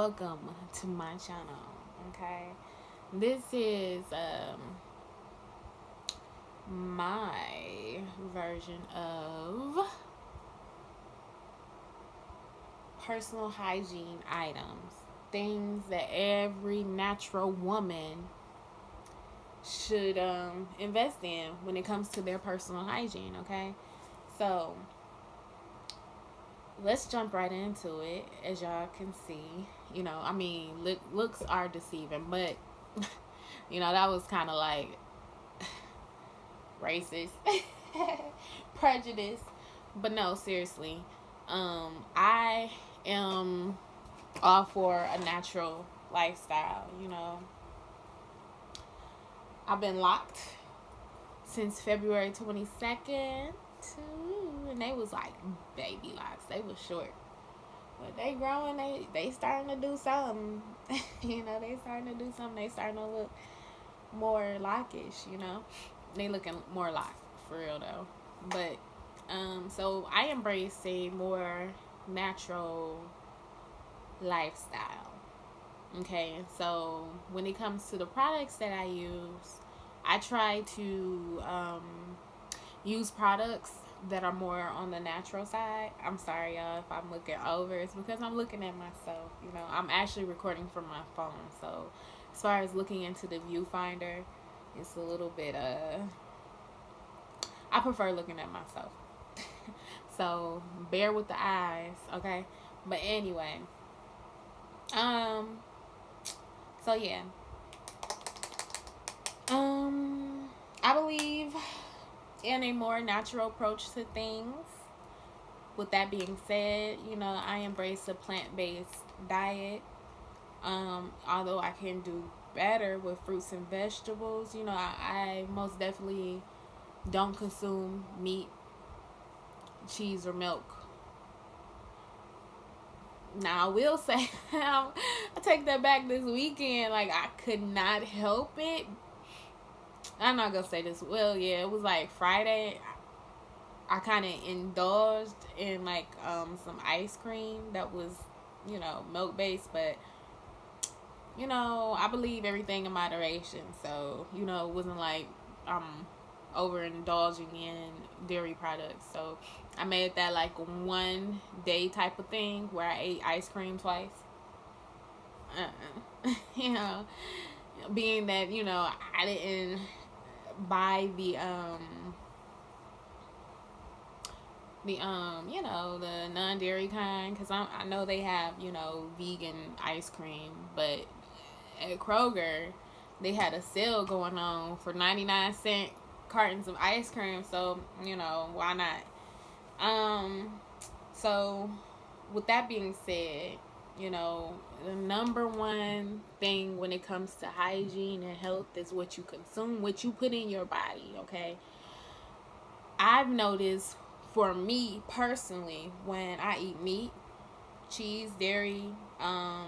welcome to my channel. Okay, this is my version of personal hygiene items, things that every natural woman should invest in when it comes to their personal hygiene. Okay, so let's jump right into it. As y'all can see, looks are deceiving, but that was kind of like racist, prejudice. But no, seriously, I am all for a natural lifestyle. I've been locked since February 22nd, and they was like baby locks. They was short, but they growing. They starting to do something. They starting to do something. They starting to look more lockish. They looking more locked for real though. But so I embrace a more natural lifestyle. Okay, so when it comes to the products that I use, I try to use products that are more on the natural side. I'm sorry, y'all, if I'm looking over. It's because I'm looking at myself. I'm actually recording from my phone. So as far as looking into the viewfinder, it's a little bit, I prefer looking at myself. So bear with the eyes, okay? But anyway, so yeah. I believe in a more natural approach to things. With that being said, I embrace a plant-based diet. Although I can do better with fruits and vegetables, I most definitely don't consume meat, cheese, or milk. Now I will say, I take that back this weekend. Like, I could not help it. I'm not gonna say this. Well, yeah, it was like Friday. I kind of indulged in like some ice cream that was, milk based, but I believe everything in moderation. So, it wasn't like overindulging in dairy products. So I made that like 1 day type of thing where I ate ice cream twice. Being that I didn't buy the non-dairy kind, because I know they have vegan ice cream, but at Kroger they had a sale going on for 99-cent cartons of ice cream. So why not? So with that being said, the number one thing when it comes to hygiene and health is what you consume, what you put in your body. Okay, I've noticed, for me personally, when I eat meat, cheese, dairy, I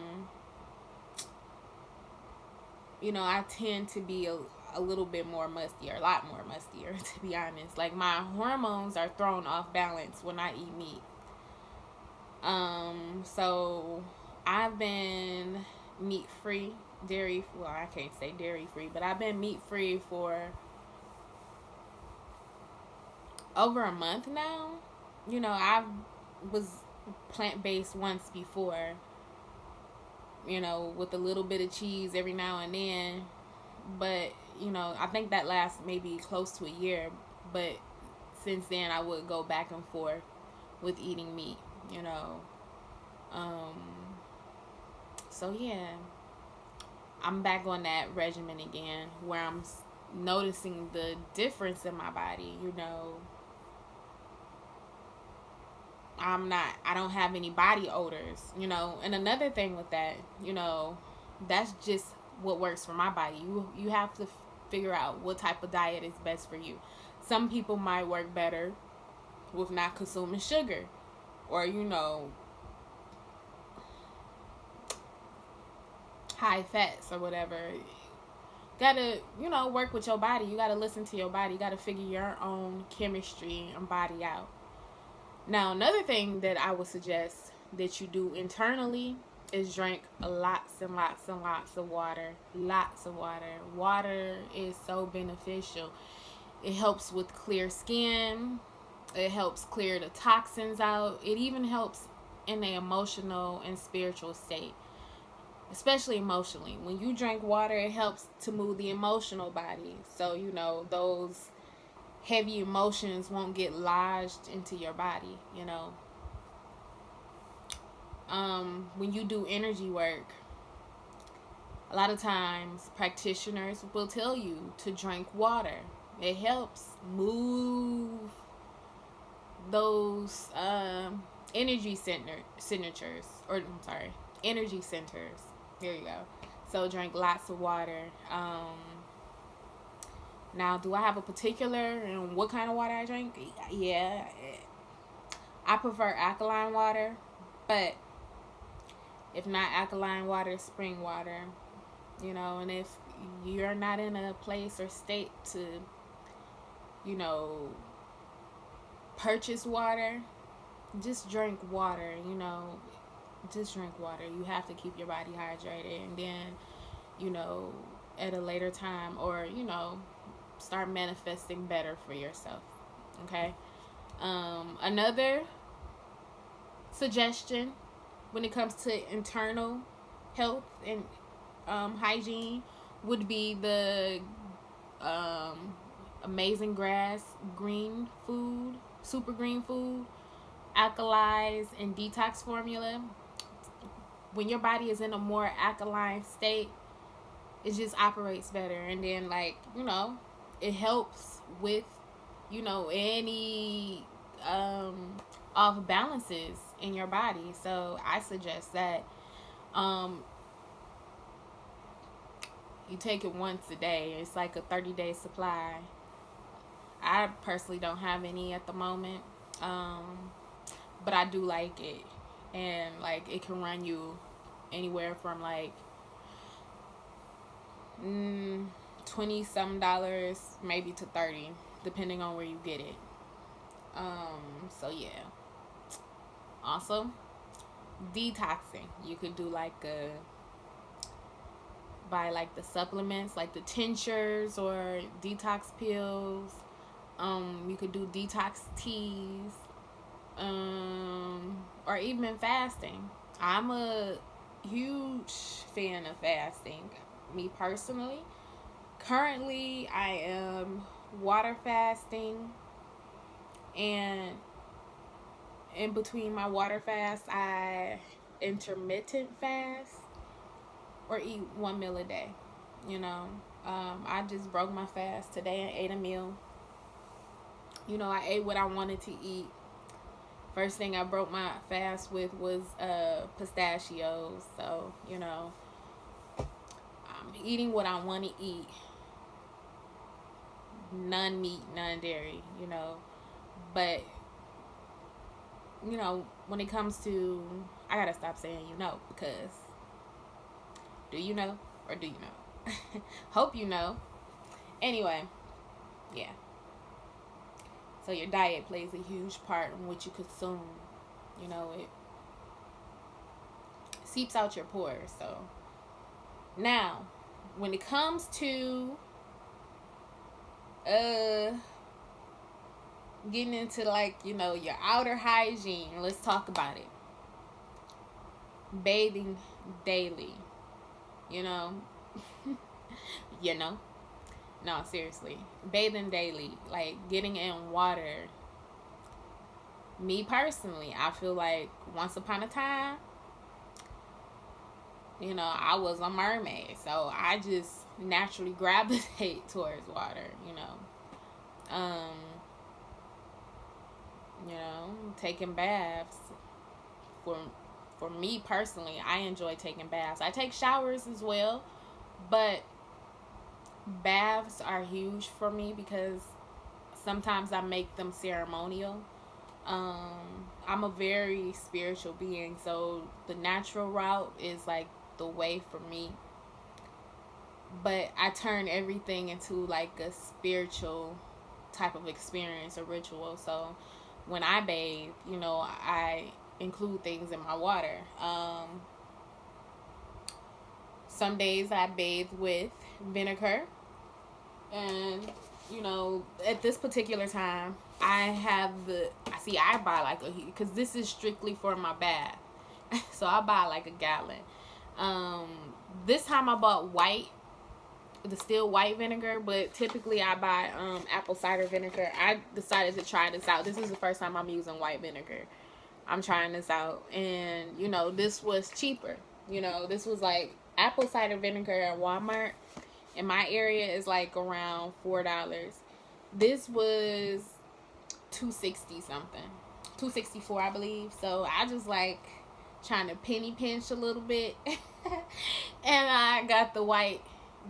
tend to be a little bit more mustier, a lot more mustier, to be honest. Like, my hormones are thrown off balance when I eat meat. So I've been meat free, dairy, well, I can't say dairy free, but I've been meat free for over a month now. I was plant-based once before, with a little bit of cheese every now and then. But, I think that lasts maybe close to a year. But since then, I would go back and forth with eating meat, So, yeah, I'm back on that regimen again, where I'm noticing the difference in my body, I don't have any body odors, And another thing with that, that's just what works for my body. You have to figure out what type of diet is best for you. Some people might work better with not consuming sugar, or high fats or whatever. Gotta work with your body. You gotta listen to your body. You gotta figure your own chemistry and body out. Now, another thing that I would suggest that you do internally is drink lots and lots and lots of water. Lots of water. Water is so beneficial. It helps with clear skin. It helps clear the toxins out. It even helps in the emotional and spiritual state, especially emotionally. When you drink water, it helps to move the emotional body. So, those heavy emotions won't get lodged into your body. When you do energy work, a lot of times practitioners will tell you to drink water. It helps move those energy centers. There you go. So drink lots of water. Now, do I have a particular and what kind of water I drink? Yeah, I prefer alkaline water, but if not alkaline water, spring water. And if you're not in a place or state to, purchase water, just drink water. Just drink water. You have to keep your body hydrated, and then, at a later time, or start manifesting better for yourself. Okay. Another suggestion when it comes to internal health and hygiene would be the amazing grass green food, super green food, alkalize and detox formula. When your body is in a more alkaline state, it just operates better. And then, it helps with, any off balances in your body. So I suggest that you take it once a day. It's like a 30-day supply. I personally don't have any at the moment, but I do like it. And it can run you anywhere from 20 some dollars maybe to 30, depending on where you get it. So yeah. Also, detoxing. You could do buy the supplements, like the tinctures or detox pills. You could do detox teas, or even fasting. I'm a huge fan of fasting. Me personally, currently I am water fasting, and in between my water fast, I intermittent fast or eat one meal a day. I just broke my fast today and ate a meal. I ate what I wanted to eat. First thing I broke my fast with was pistachios. So, I'm eating what I want to eat. None meat, none dairy, But, when it comes to, I gotta stop saying because do you know or do you know? Hope you know. Anyway, yeah. So your diet plays a huge part in what you consume. It seeps out your pores. So now, when it comes to getting into your outer hygiene, let's talk about it. Bathing daily. No, seriously. Bathing daily, getting in water. Me personally, I feel like once upon a time, I was a mermaid. So I just naturally gravitate towards water, taking baths. For me personally, I enjoy taking baths. I take showers as well, but baths are huge for me because sometimes I make them ceremonial. I'm a very spiritual being, so the natural route is the way for me. But I turn everything into a spiritual type of experience, a ritual. So when I bathe, I include things in my water. Some days I bathe with vinegar. And, at this particular time, I have I buy like because this is strictly for my bath. So I buy like a gallon. This time I bought the still white vinegar, but typically I buy apple cider vinegar. I decided to try this out. This is the first time I'm using white vinegar. I'm trying this out, and this was cheaper. This was like apple cider vinegar at Walmart in my area is like around $4. This was $2.60 something, $2.64 I believe. So I just like trying to penny pinch a little bit, and I got the white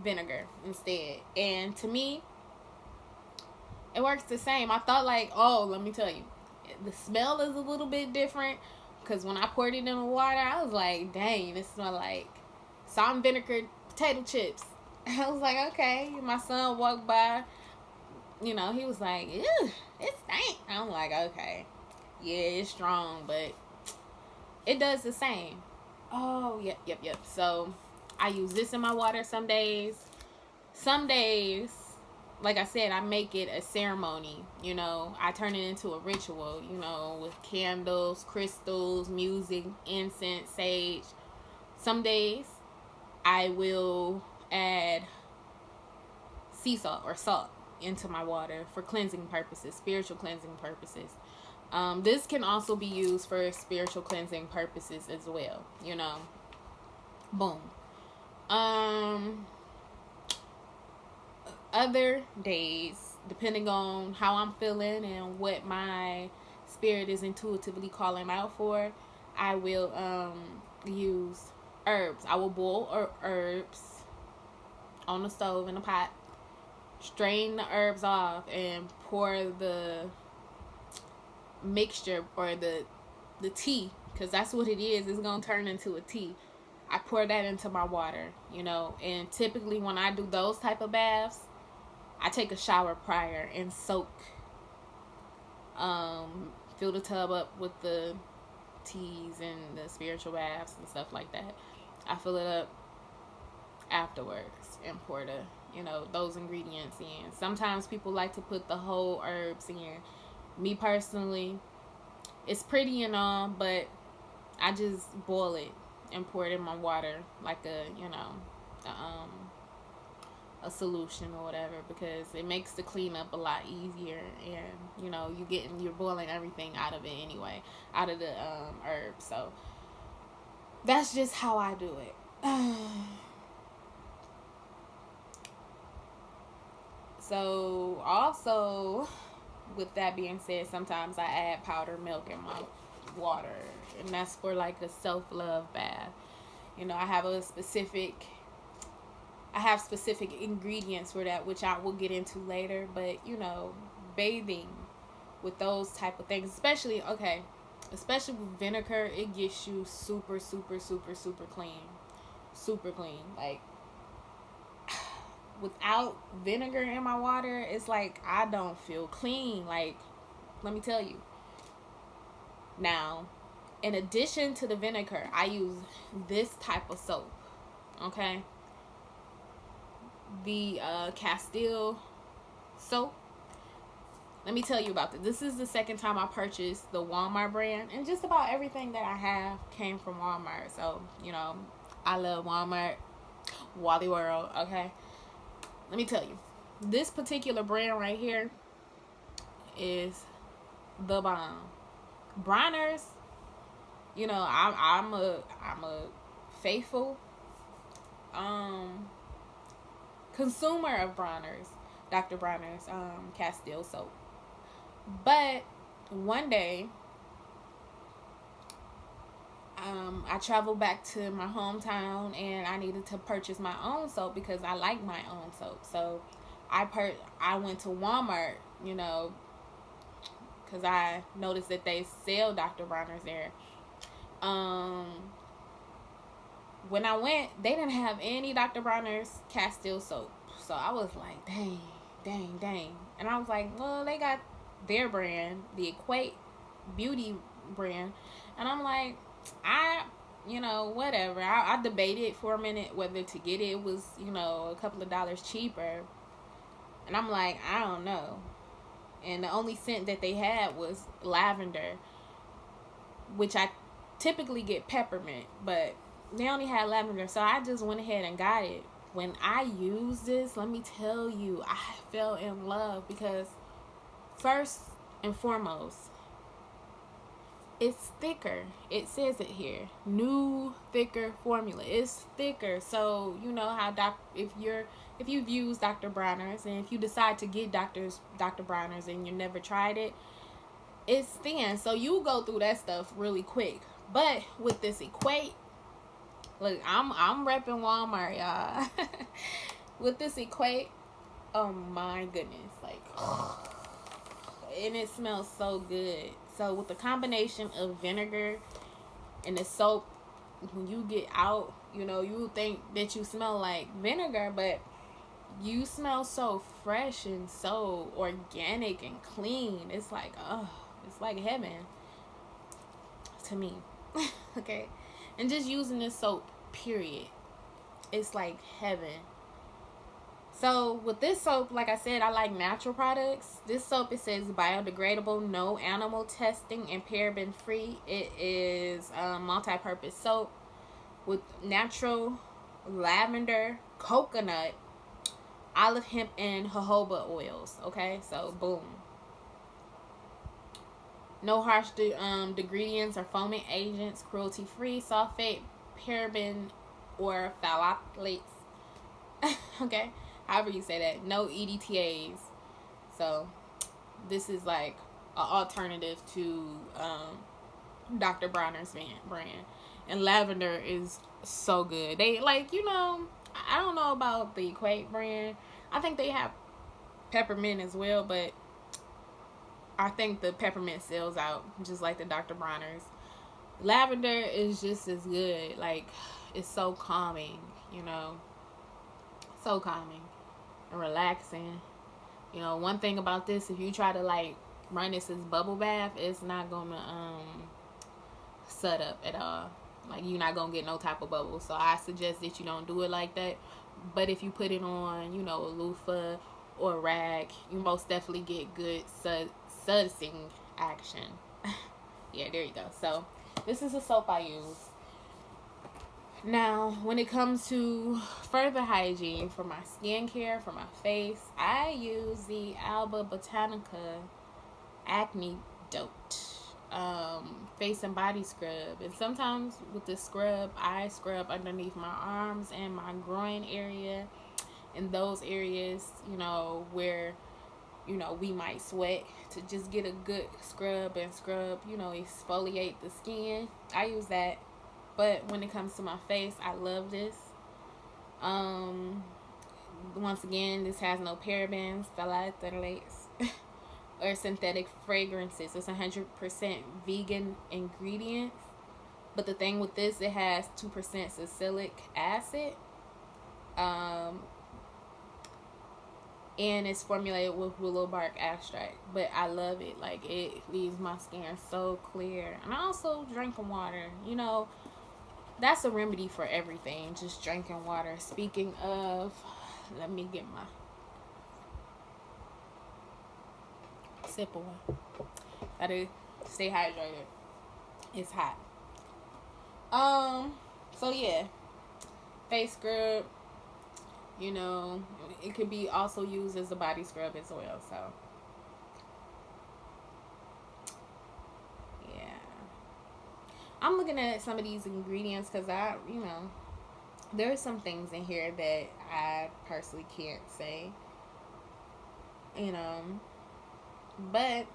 vinegar instead. And to me, it works the same. I thought like, oh, let me tell you, the smell is a little bit different because when I poured it in the water, I was like, dang, this smells like salt and vinegar potato chips. I was like, okay. My son walked by, he was like, ew, it stank. I'm like, okay, yeah, it's strong, but it does the same. Oh, yep. So I use this in my water some days. Some days, like I said, I make it a ceremony. I turn it into a ritual, with candles, crystals, music, incense, sage. Some days I will add sea salt or salt into my water for cleansing purposes, spiritual cleansing purposes. This can also be used for spiritual cleansing purposes as well. Boom. Other days, depending on how I'm feeling and what my spirit is intuitively calling out for, I will use herbs. I will boil herbs on the stove in a pot, strain the herbs off, and pour the mixture or the tea, because that's what it is. It's gonna turn into a tea. I pour that into my water, and typically when I do those type of baths, I take a shower prior and soak, fill the tub up with the teas and the spiritual baths and stuff like that. I fill it up afterwards and pour those ingredients in. Sometimes people like to put the whole herbs in. Me personally, it's pretty and all, but I just boil it and pour it in my water like a solution or whatever, because it makes the cleanup a lot easier, and you're boiling everything out of it anyway, out of the herbs. So that's just how I do it. So also, with that being said, sometimes I add powdered milk in my water, and that's for like a self-love bath. I have specific ingredients for that, which I will get into later. But bathing with those type of things, especially with vinegar, it gets you super, super, super, super clean. Like, without vinegar in my water, it's like I don't feel clean. Like, let me tell you. Now, in addition to the vinegar, I use this type of soap. Okay, the Castile soap. Let me tell you about this. This is the second time I purchased the Walmart brand, and just about everything that I have came from Walmart. So I love Walmart, Wally World. Okay. Let me tell you, this particular brand right here is the bomb. Bronner's, I'm a faithful consumer of Bronner's, Dr. Bronner's Castile soap. But one day, I traveled back to my hometown, and I needed to purchase my own soap because I like my own soap. So I went to Walmart, because I noticed that they sell Dr. Bronner's there. When I went, they didn't have any Dr. Bronner's Castile soap. So I was like, dang. And I was like, well, they got their brand, the Equate Beauty brand. And I'm like, whatever. I debated for a minute whether to get it. It was, a couple of dollars cheaper. And I'm like, I don't know. And the only scent that they had was lavender, which I typically get peppermint, but they only had lavender. So I just went ahead and got it. When I used this, let me tell you, I fell in love because first and foremost, it's thicker. It says it here. New, thicker formula. It's thicker. So you know how if you've used Dr. Bronner's, and if you decide to get Dr. Bronner's and you never tried it, it's thin. So you go through that stuff really quick. But with this Equate, look, I'm repping Walmart, y'all. With this Equate, oh my goodness, like, and it smells so good. So with the combination of vinegar and the soap, when you get out, you think that you smell like vinegar, but you smell so fresh and so organic and clean. It's like, it's like heaven to me. Okay? And just using this soap, period, it's like heaven. So with this soap, like I said, I like natural products. This soap, it says biodegradable, no animal testing, and paraben free. It is multi-purpose soap with natural lavender, coconut, olive, hemp, and jojoba oils. Okay, so boom. No harsh ingredients or foaming agents, cruelty free, sulfate, paraben, or phthalates. Okay, however you say that. No EDTAs. So this is like an alternative to Dr. Bronner's brand. And lavender is so good. They I don't know about the Equate brand. I think they have peppermint as well, but I think the peppermint sells out just like the Dr. Bronner's. Lavender is just as good. Like, it's so calming, so calming and relaxing. One thing about this, if you try to run this as bubble bath, it's not gonna set up at all. Like, you're not gonna get no type of bubble. So I suggest that you don't do it like that. But if you put it on, a loofah or a rag, you most definitely get good sudsing action. Yeah, there you go. So this is a soap I use. Now, when it comes to further hygiene for my skincare, for my face, I use the Alba Botanica Acne Dote face and body scrub. And sometimes with this scrub, I scrub underneath my arms and my groin area, and those areas, where we might sweat, to just get a good scrub and exfoliate the skin. I use that. But when it comes to my face, I love this. Once again, this has no parabens, phthalates, or synthetic fragrances. It's 100% vegan ingredients. But the thing with this, it has 2% salicylic acid. And it's formulated with willow bark extract. But I love it. Like, it leaves my skin so clear. And I also drinking water. That's a remedy for everything. Just drinking water. Speaking of, let me get my sip of one. Gotta stay hydrated. It's hot. So yeah. Face scrub. It could be also used as a body scrub as well. So yeah, I'm looking at some of these ingredients because there are some things in here that I personally can't say, but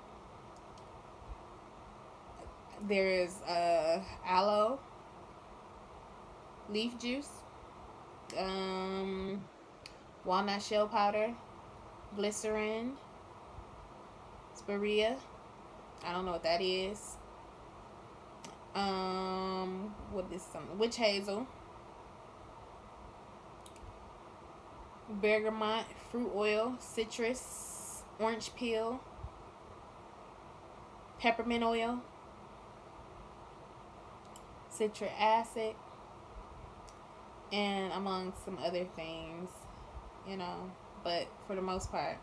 there is aloe, leaf juice, walnut shell powder, glycerin, spirea. I don't know what that is. What is some witch hazel, bergamot, fruit oil, citrus, orange peel, peppermint oil, citric acid, and among some other things, you know. But for the most part,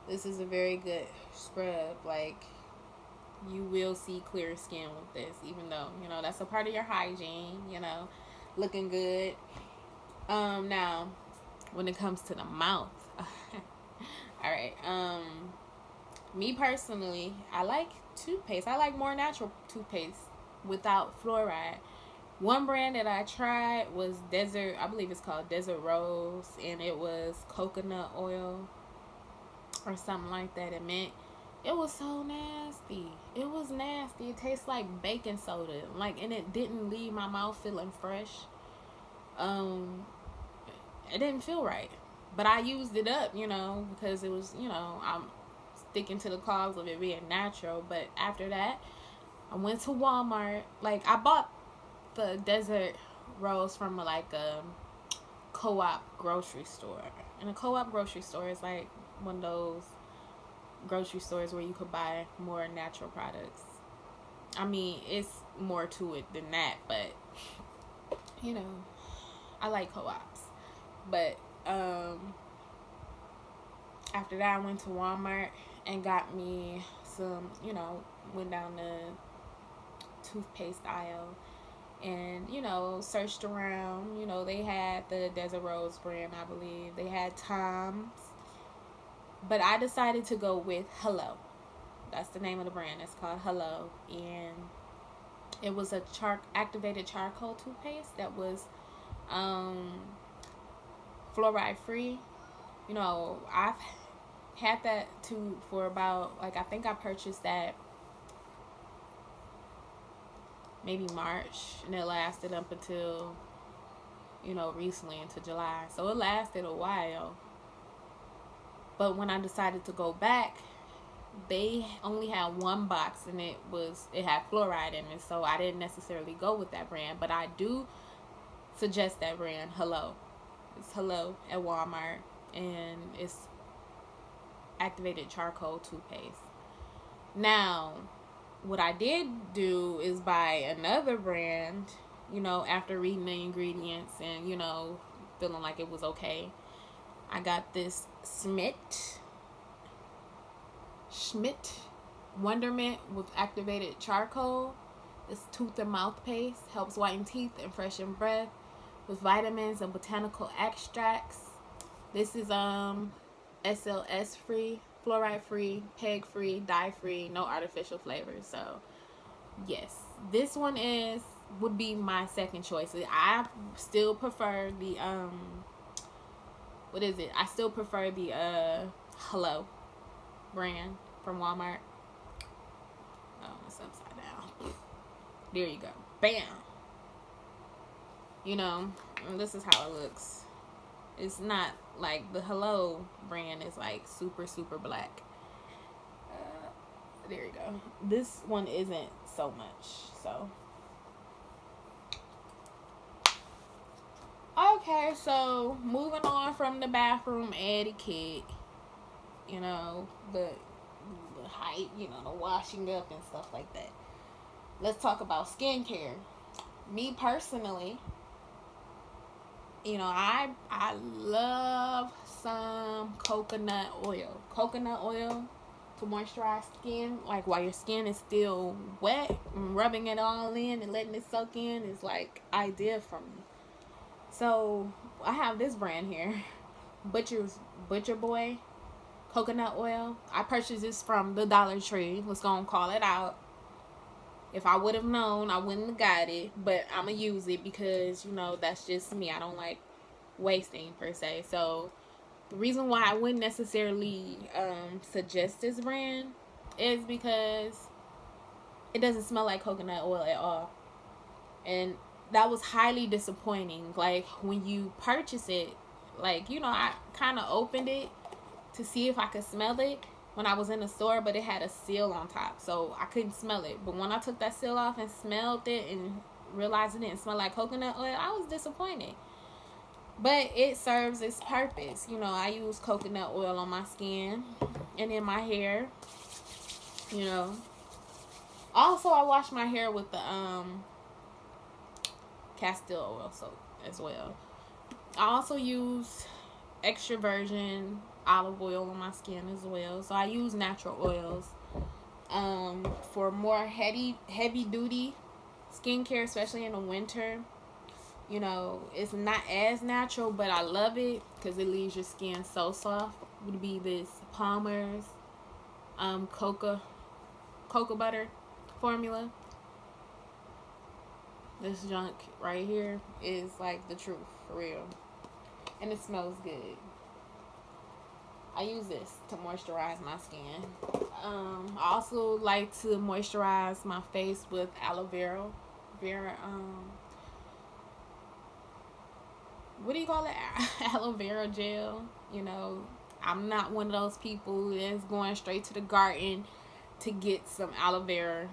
this is a very good scrub. Like, you will see clear skin with this, even though, you know, that's a part of your hygiene, you know, looking good. Now, when it comes to the mouth, all right, me personally, I like toothpaste. I like more natural toothpaste without fluoride. One brand that I tried was Desert, I believe it's called Desert Rose, and it was coconut oil or something like that. It was so nasty. It was nasty. It tastes like baking soda. Like, and it didn't leave my mouth feeling fresh. It didn't feel right. But I used it up, you know, because it was, you know, I'm sticking to the cause of it being natural. But after that, I went to Walmart. Like, I bought the Desert Rose from like a co-op grocery store. And a co-op grocery store is like one of those grocery stores where you could buy more natural products. I mean, it's more to it than that, but you know, I like co-ops. But after that, I went to Walmart and got me some, you know, went down the toothpaste aisle and, you know, searched around. You know, they had the Desert Rose brand, I believe. They had Tom's. But I decided to go with Hello. That's the name of the brand. It's called Hello. And it was a activated charcoal toothpaste that was fluoride free. You know, I've had that tube for about, like, I think I purchased that maybe March, and it lasted up until, you know, recently into July. So it lasted a while. But when I decided to go back, they only had one box, and it had fluoride in it, so I didn't necessarily go with that brand. But I do suggest that brand, Hello. It's Hello at Walmart, and it's activated charcoal toothpaste. Now, what I did do is buy another brand, you know, after reading the ingredients and, you know, feeling like it was okay. I got this Schmidt Wonderment with activated charcoal. This tooth and mouth paste helps whiten teeth and freshen breath with vitamins and botanical extracts. This is SLS free, fluoride free, peg free, dye free, no artificial flavors. So yes, this one would be my second choice. I still prefer the I still prefer the Hello brand from Walmart. Oh, it's upside down. There you go. Bam. You know, this is how it looks. It's not like the Hello brand is like super, super black. There you go. This one isn't so much. So, okay, so moving on from the bathroom etiquette, you know, the height, you know, the washing up and stuff like that. Let's talk about skincare. Me personally, you know, I love some coconut oil. Coconut oil to moisturize skin, like while your skin is still wet, and rubbing it all in and letting it soak in is like ideal for me. So I have this brand here, Butcher Boy coconut oil. I purchased this from the Dollar Tree. Let's go and call it out. If I would have known, I wouldn't have got it, but I'm going to use it because, you know, that's just me. I don't like wasting, per se. So, the reason why I wouldn't necessarily suggest this brand is because it doesn't smell like coconut oil at all. And that was highly disappointing. Like, when you purchase it, like, you know, I kind of opened it to see if I could smell it when I was in the store, but it had a seal on top, so I couldn't smell it. But when I took that seal off and smelled it and realized it didn't smell like coconut oil, I was disappointed. But it serves its purpose. You know, I use coconut oil on my skin and in my hair, you know. Also, I wash my hair with the castile oil soap as well. I also use extra virgin olive oil on my skin as well. So I use natural oils for more heavy duty skincare, especially in the winter. You know, it's not as natural, but I love it because it leaves your skin so soft. Would be this Palmer's cocoa butter formula. This junk right here is like the truth, for real. And it smells good. I use this to moisturize my skin. I also like to moisturize my face with aloe vera. What do you call it? Aloe vera gel. You know, I'm not one of those people that's going straight to the garden to get some aloe vera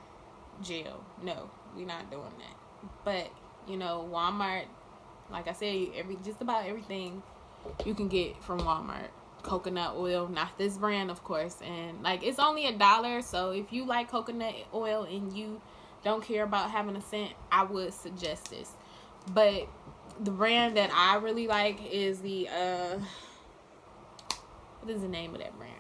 gel. No, we're not doing that. But, you know, Walmart, like I said, just about everything you can get from Walmart. Coconut oil, not this brand, of course, and like it's only $1. So if you like coconut oil and you don't care about having a scent, I would suggest this. But the brand that I really like is the what is the name of that brand?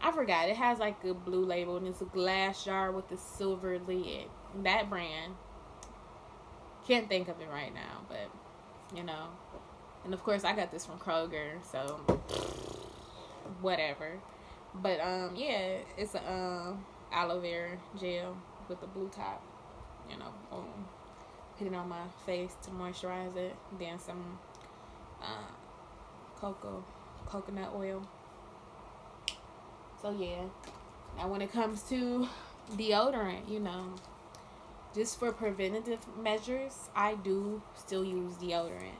I forgot. It has like a blue label and it's a glass jar with a silver lid. That brand, can't think of it right now, but you know. And of course I got this from Kroger, so whatever. But yeah, it's a aloe vera gel with a blue top. You know, put it on my face to moisturize it. Then some coconut oil. So yeah. Now when it comes to deodorant, you know, just for preventative measures, I do still use deodorant.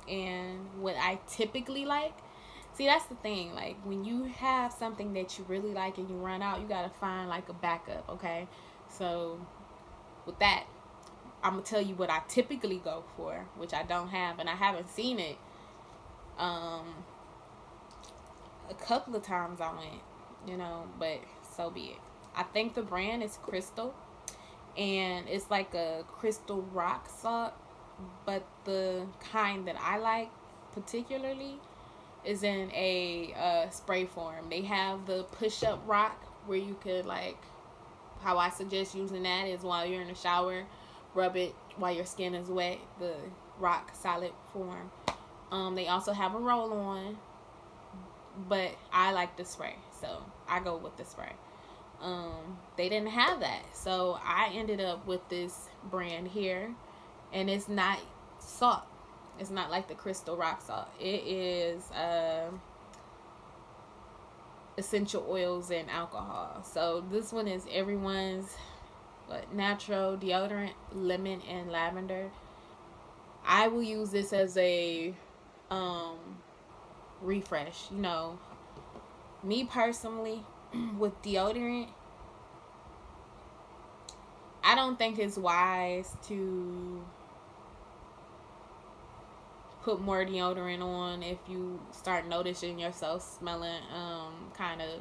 And what I typically like, see, that's the thing, like when you have something that you really like and you run out, you gotta find like a backup. Okay, so with that, I'm gonna tell you what I typically go for, which I don't have, and I haven't seen it a couple of times I went, you know, but so be it. I think the brand is Crystal, and it's like a crystal rock salt. But the kind that I like particularly is in a spray form. They have the push-up rock where you could, like, how I suggest using that is while you're in the shower, rub it while your skin is wet, the rock solid form. They also have a roll-on, but I like the spray, so I go with the spray. They didn't have that, so I ended up with this brand here. And it's not salt. It's not like the crystal rock salt. It is essential oils and alcohol. So this one is everyone's natural deodorant, lemon and lavender. I will use this as a refresh. You know, me personally, with deodorant, I don't think it's wise to put more deodorant on if you start noticing yourself smelling kind of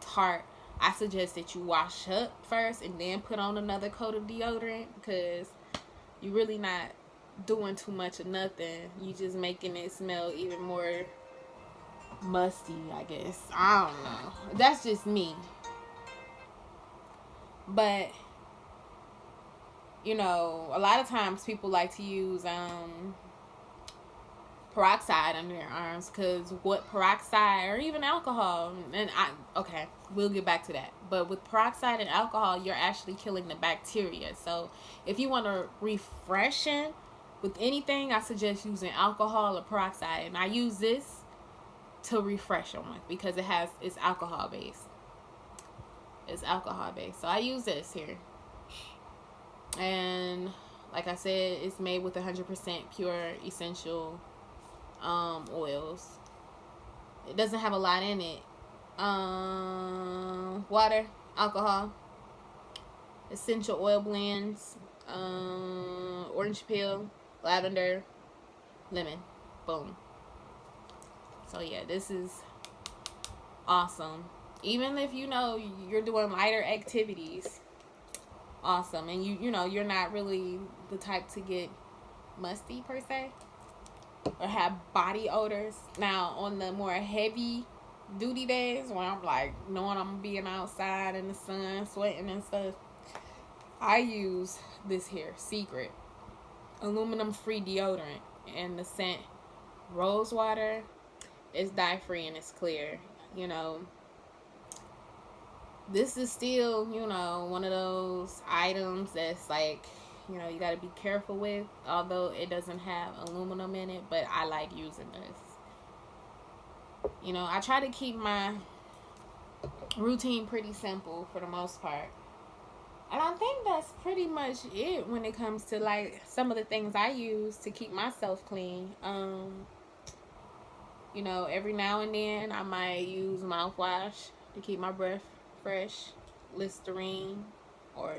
tart. I suggest that you wash up first and then put on another coat of deodorant, because you're really not doing too much of nothing. You just making it smell even more musty, I guess. I don't know. That's just me. But you know, a lot of times people like to use peroxide under their arms, because what peroxide or even alcohol, and okay, we'll get back to that. But with peroxide and alcohol, you're actually killing the bacteria. So if you want to refreshing with anything, I suggest using alcohol or peroxide. And I use this to refresh them with because it's alcohol based. It's alcohol based. So I use this here. And like I said, it's made with 100% pure essential oils. It doesn't have a lot in it. Water, alcohol, essential oil blends, orange peel, lavender, lemon. Boom. So yeah, this is awesome. Even if you know you're doing lighter activities awesome. And you know, you're not really the type to get musty per se or have body odors. Now, on the more heavy duty days when I'm like knowing I'm being outside in the sun, sweating and stuff, I use this here Secret aluminum free deodorant, and the scent rose water. It's dye free and it's clear. You know, this is still, you know, one of those items that's like, you know, you got to be careful with, although it doesn't have aluminum in it, but I like using this. You know, I try to keep my routine pretty simple for the most part. And I think that's pretty much it when it comes to like some of the things I use to keep myself clean. You know, every now and then I might use mouthwash to keep my breath fresh, Listerine, or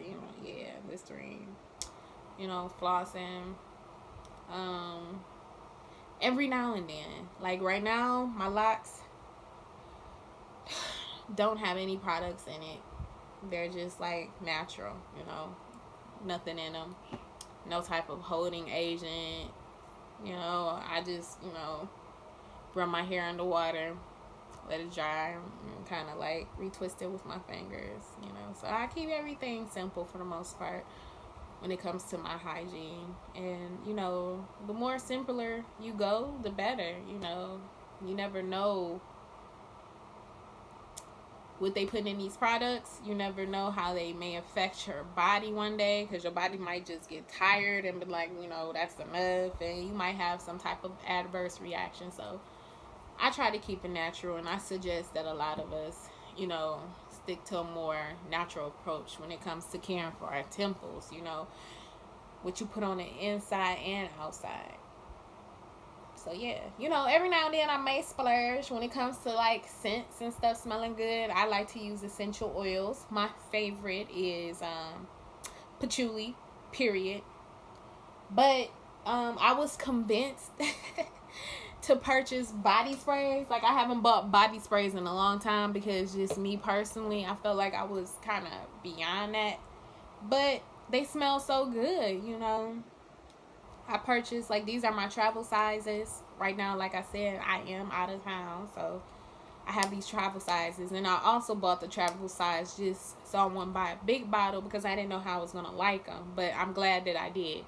Listerine. You know, flossing. Every now and then, like right now, my locks don't have any products in it. They're just like natural, you know, nothing in them, no type of holding agent. You know, I just, you know, run my hair underwater, let it dry, and kind of like retwist it with my fingers, you know. So I keep everything simple for the most part when it comes to my hygiene. And, you know, the more simpler you go, the better, you know. You never know what they put in these products. You never know how they may affect your body one day, because your body might just get tired and be like, you know, that's enough, and you might have some type of adverse reaction. So I try to keep it natural, and I suggest that a lot of us, you know, stick to a more natural approach when it comes to caring for our temples, you know, what you put on the inside and outside. So yeah, you know, every now and then I may splurge when it comes to like scents and stuff smelling good. I like to use essential oils. My favorite is patchouli, period. But I was convinced to purchase body sprays. Like, I haven't bought body sprays in a long time because just me personally, I felt like I was kind of beyond that. But they smell so good, you know. I purchased, like, these are my travel sizes. Right now, like I said, I am out of town, so I have these travel sizes. And I also bought the travel size just so I wouldn't buy a big bottle because I didn't know how I was going to like them. But I'm glad that I did.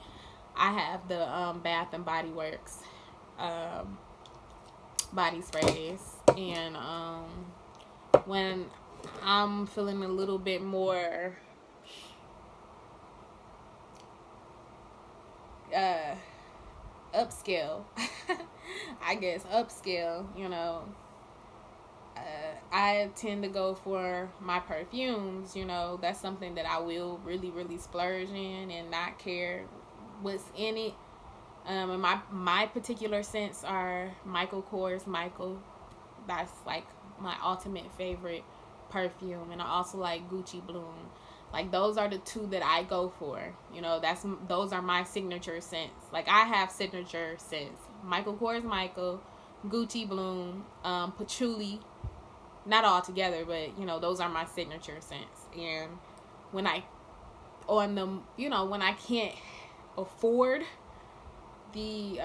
I have the Bath and Body Works body sprays. And when I'm feeling a little bit more upscale, I guess upscale, you know, I tend to go for my perfumes. You know, that's something that I will really, really splurge in and not care what's in it. And my particular scents are Michael Kors Michael. That's like my ultimate favorite perfume. And I also like Gucci Bloom. Like, those are the two that I go for. You know, those are my signature scents. Like, I have signature scents: Michael Kors Michael, Gucci Bloom, patchouli. Not all together, but, you know, those are my signature scents. And when I can't afford the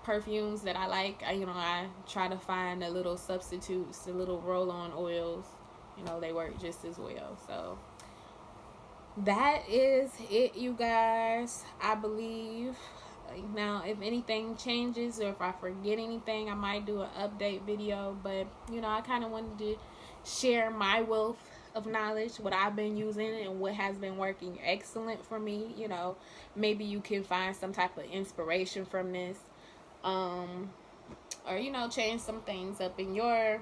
perfumes that I like, I try to find the little substitutes, the little roll-on oils. You know, they work just as well. So that is it, you guys, I believe. Now, if anything changes or if I forget anything, I might do an update video. But, you know, I kind of wanted to share my wealth of knowledge, what I've been using and what has been working excellent for me. You know, maybe you can find some type of inspiration from this, or, you know, change some things up in your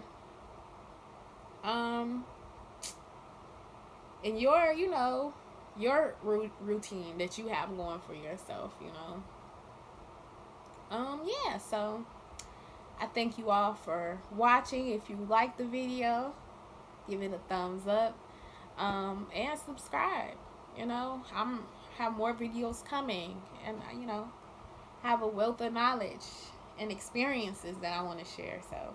you know, your routine that you have going for yourself, you know. Yeah, so I thank you all for watching. If you like the video, give it a thumbs up, and subscribe. You know, have more videos coming, and, you know, have a wealth of knowledge and experiences that I want to share. So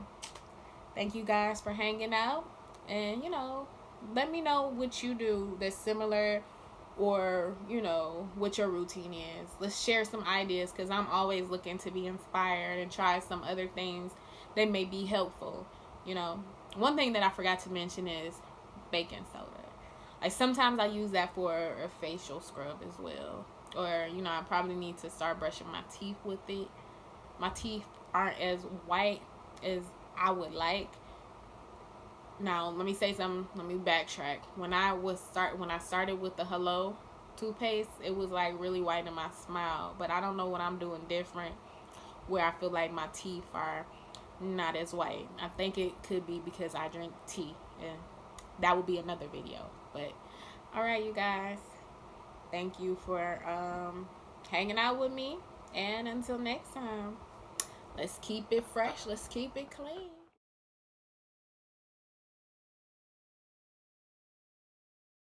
thank you guys for hanging out, and, you know, let me know what you do that's similar or, you know, what your routine is. Let's share some ideas, because I'm always looking to be inspired and try some other things that may be helpful. You know, one thing that I forgot to mention is baking soda. Like, sometimes I use that for a facial scrub as well. Or, you know, I probably need to start brushing my teeth with it. My teeth aren't as white as I would like. Now, let me say something. Let me backtrack. When I started with the Hello toothpaste, it was like really white in my smile. But I don't know what I'm doing different, where I feel like my teeth are not as white. I think it could be because I drink tea, and that will be another video. But all right, you guys, thank you for hanging out with me, and until next time, let's keep it fresh, let's keep it clean.